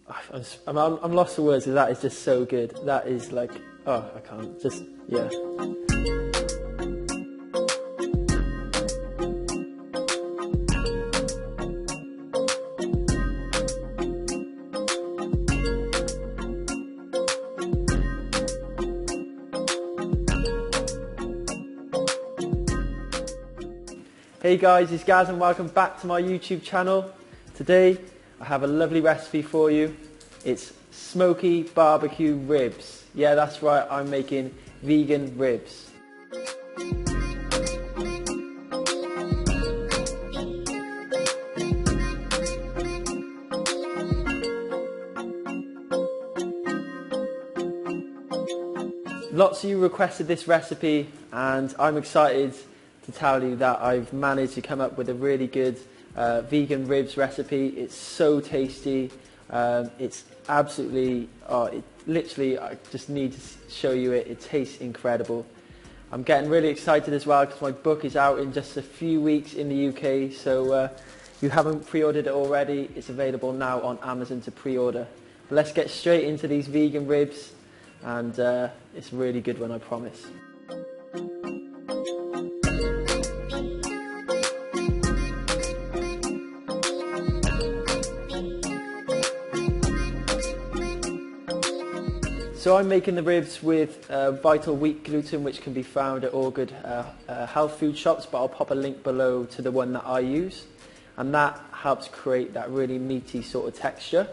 I'm lost for words. That is just so good. That is like, oh, I can't. Just, yeah. Hey guys, it's Gaz and welcome back to my YouTube channel. Today I have a lovely recipe for you. It's smoky barbecue ribs. Yeah, that's right, I'm making vegan ribs. Lots of you requested this recipe and I'm excited to tell you that I've managed to come up with a really good vegan ribs recipe. It's so tasty. It's absolutely, literally, I just need to show you it. It tastes incredible. I'm getting really excited as well because my book is out in just a few weeks in the UK. So if you haven't pre-ordered it already, it's available now on Amazon to pre-order. But let's get straight into these vegan ribs, and it's a really good one, I promise. So I'm making the ribs with vital wheat gluten, which can be found at all good health food shops, but I'll pop a link below to the one that I use. And that helps create that really meaty sort of texture.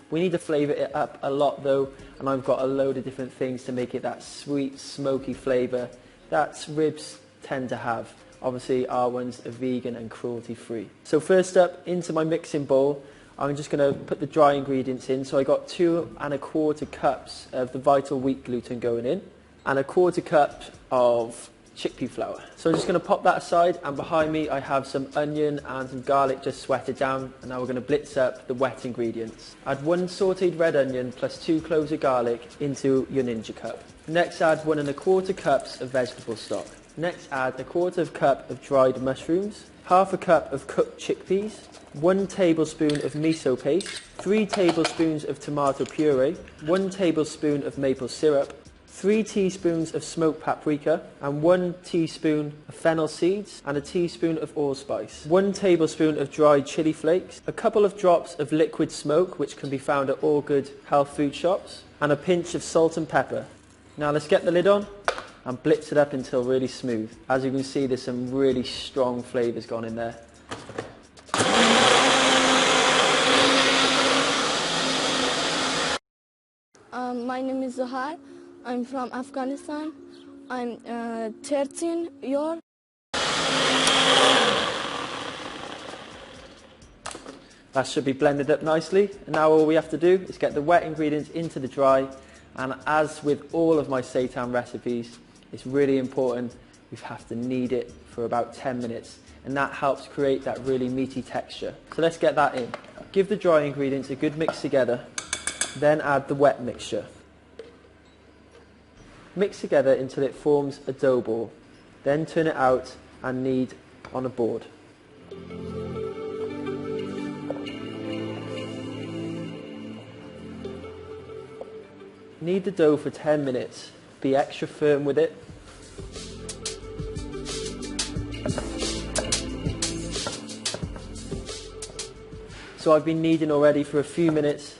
We need to flavour it up a lot though, and I've got a load of different things to make it that sweet, smoky flavour that ribs tend to have. Obviously our ones are vegan and cruelty free. So first up, into my mixing bowl, I'm just going to put the dry ingredients in. So I got 2 1/4 cups of the vital wheat gluten going in, and 1/4 cup of chickpea flour. So I'm just going to pop that aside, and behind me I have some onion and some garlic just sweated down, and now we're going to blitz up the wet ingredients. Add 1 sautéed red onion plus 2 cloves of garlic into your Ninja cup. Next add 1 1/4 cups of vegetable stock. Next add 1/4 cup of dried mushrooms, 1/2 cup of cooked chickpeas, 1 tablespoon of miso paste, 3 tablespoons of tomato puree, 1 tablespoon of maple syrup, 3 teaspoons of smoked paprika, and 1 teaspoon of fennel seeds, and a teaspoon of allspice, 1 tablespoon of dried chili flakes, a couple of drops of liquid smoke, which can be found at all good health food shops, and a pinch of salt and pepper. Now let's get the lid on and blitz it up until really smooth. As you can see, there's some really strong flavours gone in there. My name is Zahar. I'm from Afghanistan. I'm 13 years. That should be blended up nicely, and now all we have to do is get the wet ingredients into the dry. And as with all of my seitan recipes, it's really important we have to knead it for about 10 minutes, and that helps create that really meaty texture. So let's get that in. Give the dry ingredients a good mix together, then add the wet mixture. Mix together until it forms a dough ball, then turn it out and knead on a board. Knead the dough for 10 minutes, be extra firm with it. So I've been kneading already for a few minutes,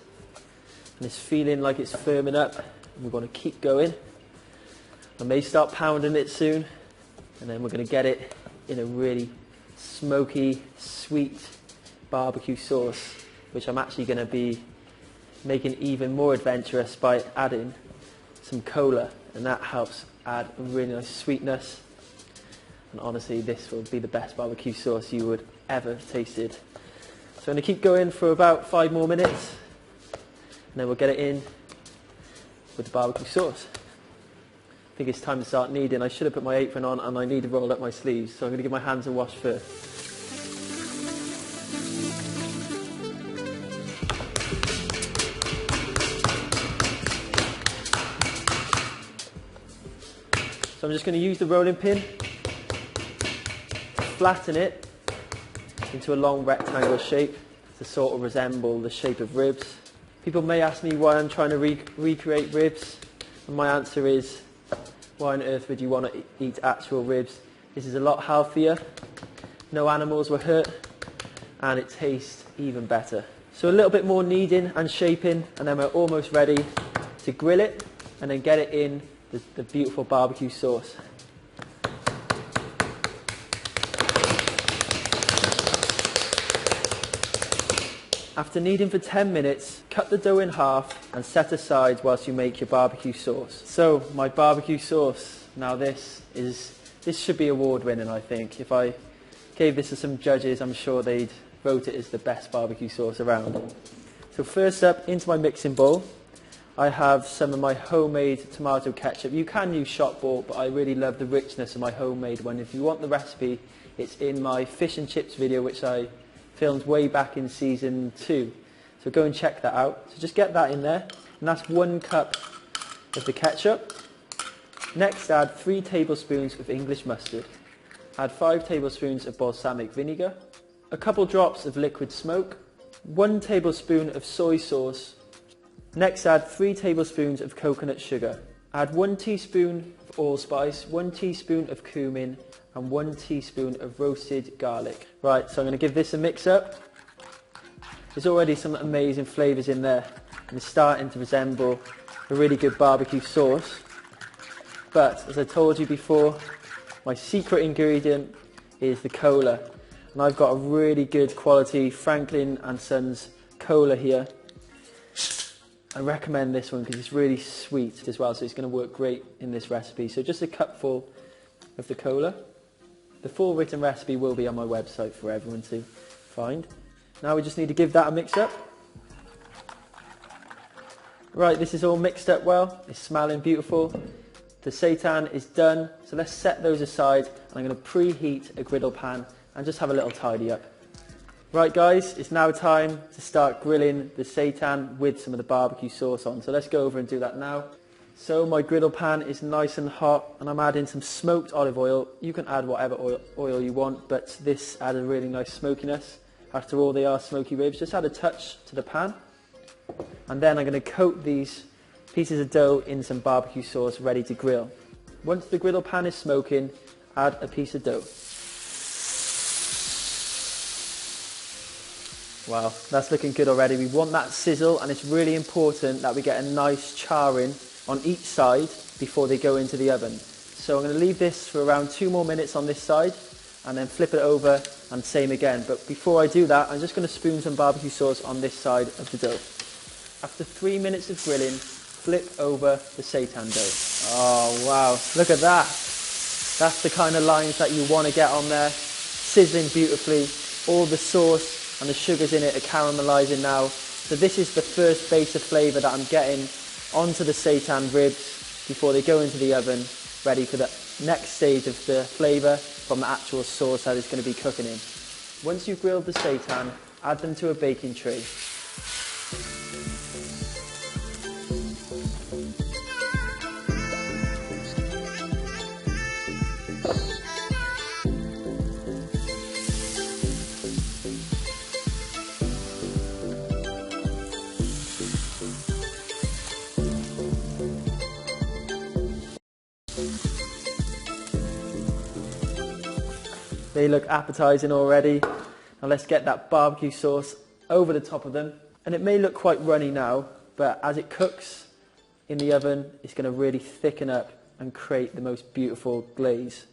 and it's feeling like it's firming up, and we're going to keep going. I may start pounding it soon, and then we're going to get it in a really smoky, sweet barbecue sauce, which I'm actually going to be making even more adventurous by adding some cola, and that helps add a really nice sweetness. And honestly, this will be the best barbecue sauce you would ever have tasted. So I'm going to keep going for about 5 more minutes, and then we'll get it in with the barbecue sauce. I think it's time to start kneading. I should have put my apron on, and I need to roll up my sleeves, so I'm going to give my hands a wash first. So I'm just going to use the rolling pin to flatten it into a long rectangle shape to sort of resemble the shape of ribs. People may ask me why I'm trying to recreate ribs, and my answer is, why on earth would you want to eat actual ribs? This is a lot healthier, no animals were hurt, and it tastes even better. So a little bit more kneading and shaping, and then we're almost ready to grill it and then get it in the beautiful barbecue sauce. After kneading for 10 minutes, cut the dough in half and set aside whilst you make your barbecue sauce. So my barbecue sauce, now this should be award winning, I think. If I gave this to some judges, I'm sure they'd vote it as the best barbecue sauce around. So first up, into my mixing bowl, I have some of my homemade tomato ketchup. You can use shop bought, but I really love the richness of my homemade one. If you want the recipe, it's in my fish and chips video, which I filmed way back in season 2. So go and check that out. So just get that in there, and that's 1 cup of the ketchup. Next, add 3 tablespoons of English mustard. Add 5 tablespoons of balsamic vinegar, a couple drops of liquid smoke, 1 tablespoon of soy sauce. Next, add 3 tablespoons of coconut sugar. Add 1 teaspoon of allspice, 1 teaspoon of cumin, and 1 teaspoon of roasted garlic. Right, so I'm going to give this a mix up. There's already some amazing flavours in there, and it's starting to resemble a really good barbecue sauce. But as I told you before, my secret ingredient is the cola, and I've got a really good quality Franklin & Sons cola here. I recommend this one because it's really sweet as well, so it's going to work great in this recipe. So just a cupful of the cola. The full written recipe will be on my website for everyone to find. Now we just need to give that a mix up. Right, this is all mixed up well. It's smelling beautiful. The seitan is done, so let's set those aside, and I'm going to preheat a griddle pan and just have a little tidy up. Right guys, it's now time to start grilling the seitan with some of the barbecue sauce on. So let's go over and do that now. So my griddle pan is nice and hot, and I'm adding some smoked olive oil. You can add whatever oil you want, but this adds a really nice smokiness. After all, they are smoky ribs. Just add a touch to the pan, and then I'm going to coat these pieces of dough in some barbecue sauce ready to grill. Once the griddle pan is smoking, add a piece of dough. Wow, that's looking good already. We want that sizzle, and it's really important that we get a nice charring on each side before they go into the oven. So I'm going to leave this for around 2 more minutes on this side, and then flip it over and same again. But before I do that, I'm just going to spoon some barbecue sauce on this side of the dough. After 3 minutes of grilling, flip over the seitan dough. Oh wow, look at that. That's the kind of lines that you want to get on there. Sizzling beautifully. All the sauce and the sugars in it are caramelizing now. So this is the first base of flavour that I'm getting onto the seitan ribs before they go into the oven, ready for the next stage of the flavour from the actual sauce that it's going to be cooking in. Once you've grilled the seitan, add them to a baking tray. They look appetizing already. Now let's get that barbecue sauce over the top of them. And it may look quite runny now, but as it cooks in the oven, it's going to really thicken up and create the most beautiful glaze.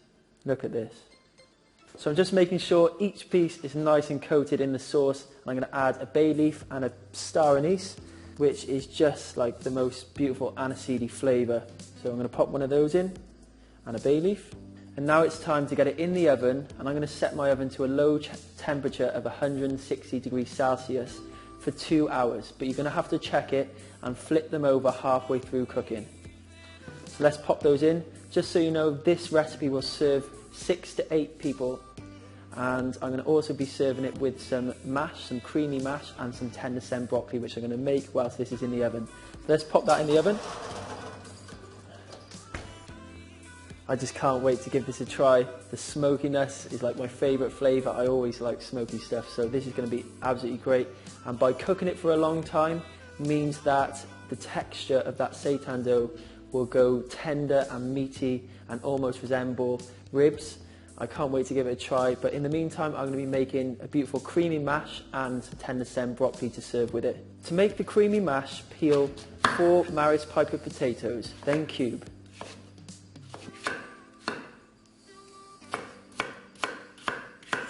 Look at this. So I'm just making sure each piece is nice and coated in the sauce. And I'm going to add a bay leaf and a star anise, which is just like the most beautiful aniseedy flavour. So I'm going to pop one of those in, and a bay leaf. And now it's time to get it in the oven, and I'm going to set my oven to a low temperature of 160 degrees Celsius for 2 hours. But you're going to have to check it and flip them over halfway through cooking. So let's pop those in. Just so you know, this recipe will serve 6 to 8 people. And I'm going to also be serving it with some mash, some creamy mash, and some tender stem broccoli, which I'm going to make whilst this is in the oven. So let's pop that in the oven. I just can't wait to give this a try. The smokiness is like my favourite flavour. I always like smoky stuff, so this is going to be absolutely great. And by cooking it for a long time, means that the texture of that seitan dough will go tender and meaty and almost resemble ribs. I can't wait to give it a try, but in the meantime I'm going to be making a beautiful creamy mash and tender stem broccoli to serve with it. To make the creamy mash, peel 4 Maris Piper potatoes, then cube.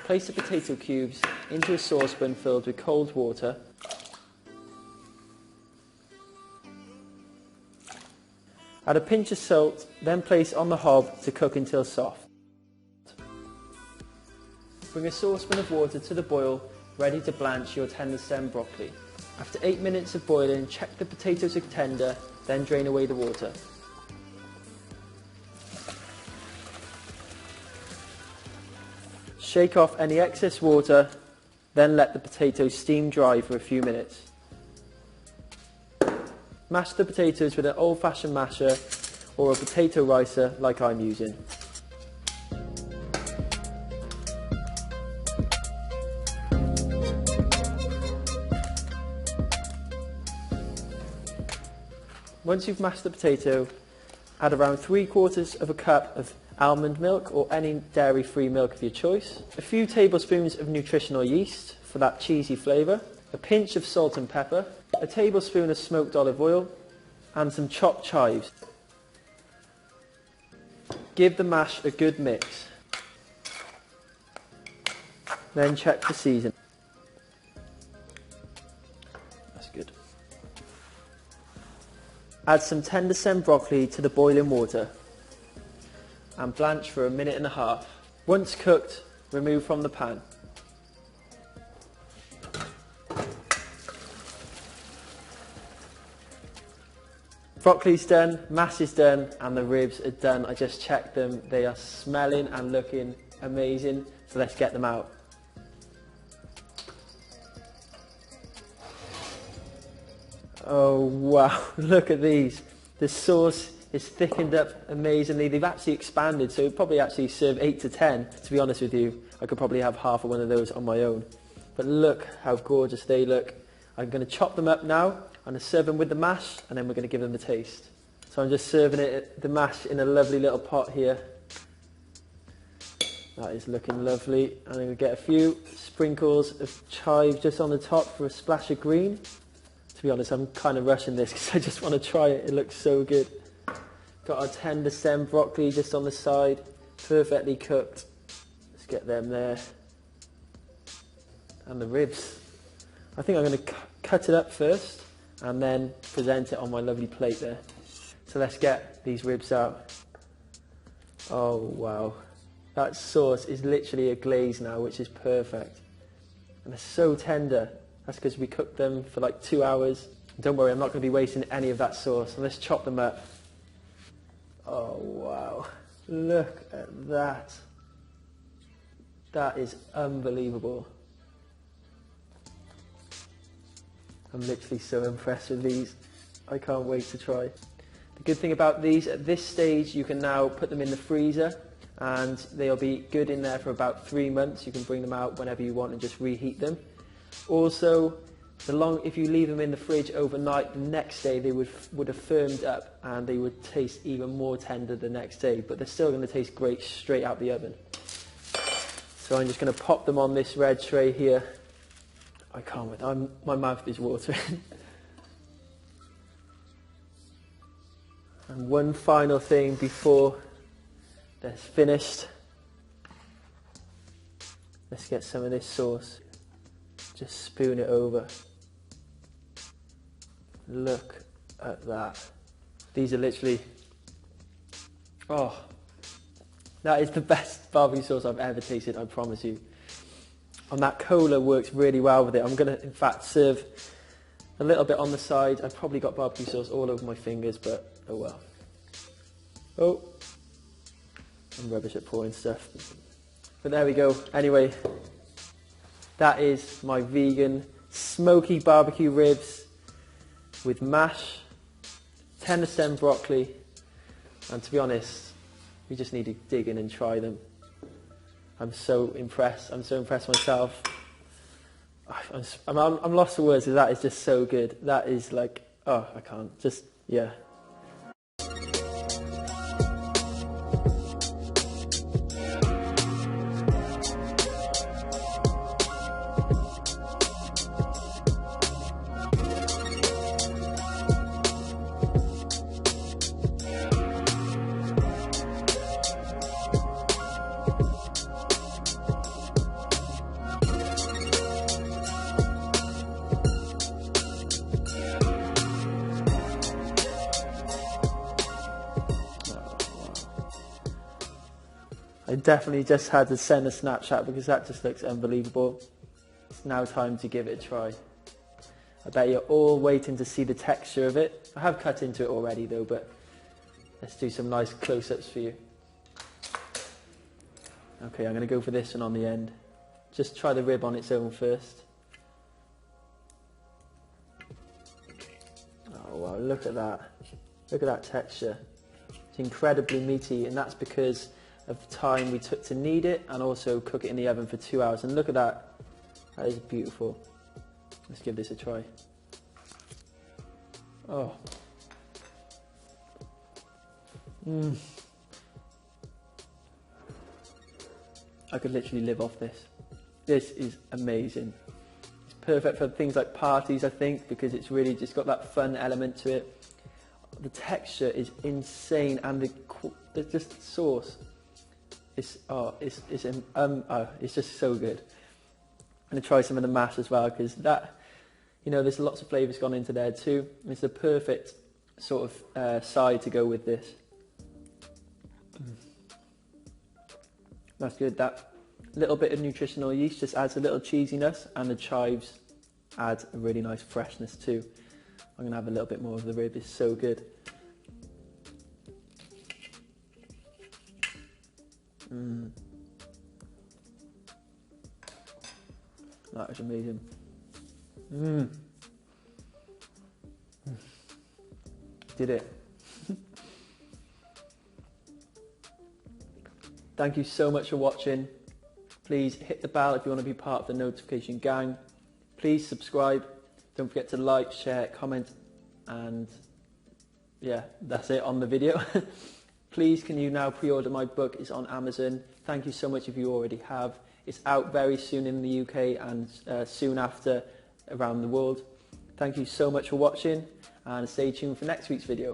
Place the potato cubes into a saucepan filled with cold water. Add a pinch of salt, then place on the hob to cook until soft. Bring a saucepan of water to the boil, ready to blanch your tender stem broccoli. After 8 minutes of boiling, check the potatoes are tender, then drain away the water. Shake off any excess water, then let the potatoes steam dry for a few minutes. Mash the potatoes with an old-fashioned masher or a potato ricer like I'm using. Once you've mashed the potato, add around 3/4 of a cup of almond milk or any dairy-free milk of your choice, a few tablespoons of nutritional yeast for that cheesy flavour, a pinch of salt and pepper, a tablespoon of smoked olive oil, and some chopped chives. Give the mash a good mix. Then check for season. That's good. Add some tender stem broccoli to the boiling water and blanch for 1.5 minutes. Once cooked, remove from the pan. Broccoli's done, mash is done, and the ribs are done. I just checked them. They are smelling and looking amazing. So let's get them out. Oh wow, look at these. The sauce is thickened up amazingly. They've actually expanded, so probably actually serve 8 to 10. To be honest with you, I could probably have half of one of those on my own. But look how gorgeous they look. I'm going to chop them up now. I'm going to serve them with the mash, and then we're going to give them a taste. So I'm just serving it, the mash in a lovely little pot here. That is looking lovely. I'm going to get a few sprinkles of chive just on the top for a splash of green. To be honest, I'm kind of rushing this because I just want to try it. It looks so good. Got our tender stem broccoli just on the side, perfectly cooked. Let's get them there. And the ribs. I think I'm going to cut it up first and then present it on my lovely plate there. So let's get these ribs out. Oh wow, that sauce is literally a glaze now, which is perfect. And they're so tender. That's because we cooked them for like 2 hours. Don't worry, I'm not going to be wasting any of that sauce. So let's chop them up. Oh wow, look at that. That is unbelievable. I'm literally so impressed with these. I can't wait to try. The good thing about these, at this stage you can now put them in the freezer and they'll be good in there for about 3 months. You can bring them out whenever you want and just reheat them. Also, if you leave them in the fridge overnight, the next day they would have firmed up and they would taste even more tender the next day, but they're still going to taste great straight out the oven. So I'm just going to pop them on this red tray here. I can't wait, my mouth is watering. And one final thing before that's finished. Let's get some of this sauce. Just spoon it over. Look at that. These are literally, oh, that is the best barbecue sauce I've ever tasted, I promise you. And that cola works really well with it. I'm going to, in fact, serve a little bit on the side. I've probably got barbecue sauce all over my fingers, but oh well. Oh, I'm rubbish at pouring stuff. But there we go. Anyway, that is my vegan smoky barbecue ribs with mash, tender stem broccoli, and to be honest, we just need to dig in and try them. I'm so impressed. I'm so impressed myself. I'm lost for words, because that is just so good. That is like, oh, I can't, just, yeah. I definitely just had to send a Snapchat because that just looks unbelievable. It's now time to give it a try. I bet you're all waiting to see the texture of it. I have cut into it already though, but let's do some nice close-ups for you. Okay, I'm going to go for this one on the end. Just try the rib on its own first. Oh wow, look at that. Look at that texture. It's incredibly meaty, and that's because of the time we took to knead it and also cook it in the oven for 2 hours. And look at that. That is beautiful. Let's give this a try. Oh. I could literally live off this. This is amazing. It's perfect for things like parties, I think, because it's really just got that fun element to it. The texture is insane, and the just sauce. It's just so good. I'm going to try some of the mash as well, because that, you know, there's lots of flavours gone into there too. It's the perfect sort of side to go with this. That's good. That little bit of nutritional yeast just adds a little cheesiness, and the chives add a really nice freshness too. I'm going to have a little bit more of the rib. It's so good. That is amazing. Did it. Thank you so much for watching. Please hit the bell if you want to be part of the notification gang. Please subscribe. Don't forget to like, share, comment, and yeah, that's it on the video. Please, can you now pre-order my book? It's on Amazon. Thank you so much if you already have. It's out very soon in the UK and soon after around the world. Thank you so much for watching, and stay tuned for next week's video.